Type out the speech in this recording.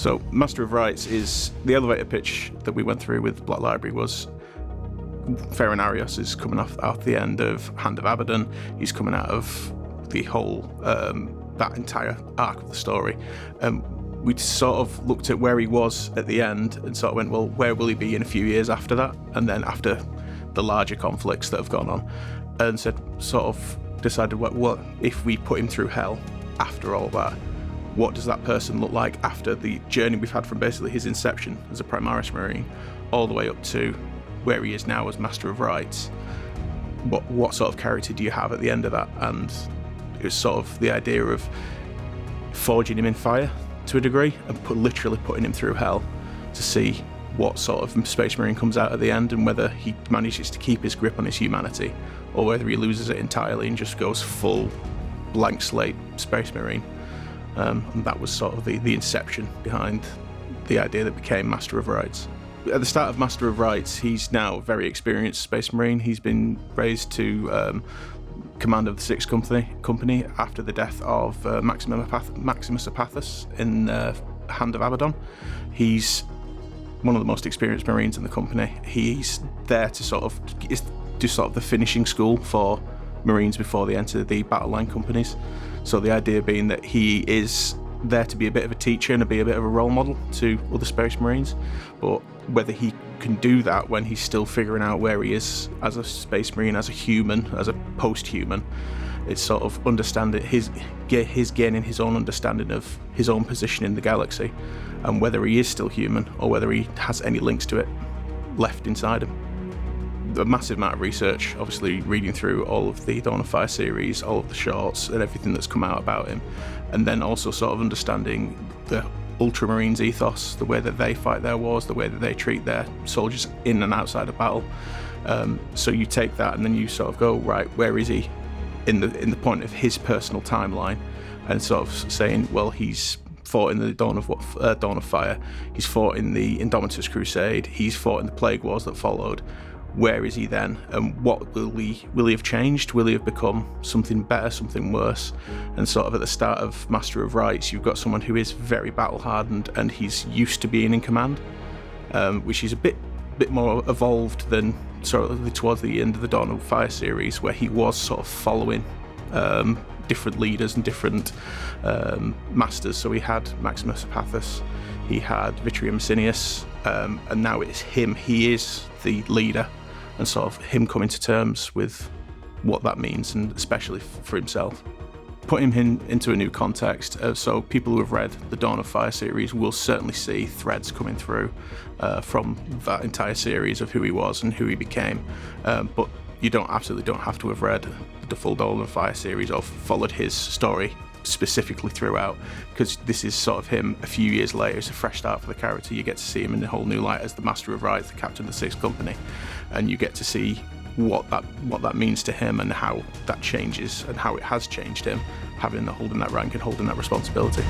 So Master of Rites is the elevator pitch that we went through with Black Library was Ferran Arias is coming off out the end of Hand of Abaddon. He's coming out of the whole that entire arc of the story. We sort of looked at where he was at the end and sort of went, well, where will he be in a few years after that? And then after the larger conflicts that have gone on, and sort of decided, what if we put him through hell after all that? What does that person look like after the journey we've had from basically his inception as a Primaris Marine all the way up to where he is now as Master of Rites? What sort of character do you have at the end of that? And it was sort of the idea of forging him in fire to a degree and literally putting him through hell to see what sort of Space Marine comes out at the end, and whether he manages to keep his grip on his humanity or whether he loses it entirely and just goes full blank slate Space Marine. And that was sort of the inception behind the idea that became Master of Rites. At the start of Master of Rites, he's now a very experienced Space Marine. He's been raised to command of the Sixth Company after the death of Maximus Apathus in Hand of Abaddon. He's one of the most experienced Marines in the company. He's there to sort of do sort of the finishing school for Marines before they enter the battle line companies. So the idea being that he is there to be a bit of a teacher and be a bit of a role model to other Space Marines, but whether he can do that when he's still figuring out where he is as a Space Marine, as a human, as a post-human, it's sort of understanding his gaining his own understanding of his own position in the galaxy, and whether he is still human or whether he has any links to it left inside him. A massive amount of research, obviously reading through all of the Dawn of Fire series, all of the shorts and everything that's come out about him, and then also sort of understanding the Ultramarines ethos, the way that they fight their wars, the way that they treat their soldiers in and outside of battle. So you take that and then you sort of go, right, where is he in the point of his personal timeline, and sort of saying, well, he's fought in the Dawn of Fire, he's fought in the Indomitus Crusade, he's fought in the Plague Wars that followed. Where is he then, and what will he have changed? Will he have become something better, something worse? And sort of at the start of Master of Rites, you've got someone who is very battle hardened and he's used to being in command, which is a bit more evolved than sort of towards the end of the Dawn of Fire series, where he was sort of following different leaders and different masters. So he had Maximus Apathus, he had Vitrium Sinius, and now it's him. He is the leader, and sort of him coming to terms with what that means, and especially for himself. Putting him into a new context, so people who have read the Dawn of Fire series will certainly see threads coming through from that entire series of who he was and who he became, but you absolutely don't have to have read the full Dawn of Fire series or followed his story specifically throughout, because this is sort of him a few years later. It's a fresh start for the character. You get to see him in a whole new light as the Master of Rites, the captain of the Sixth Company, and you get to see what that means to him and how that changes and how it has changed him, holding that rank and holding that responsibility.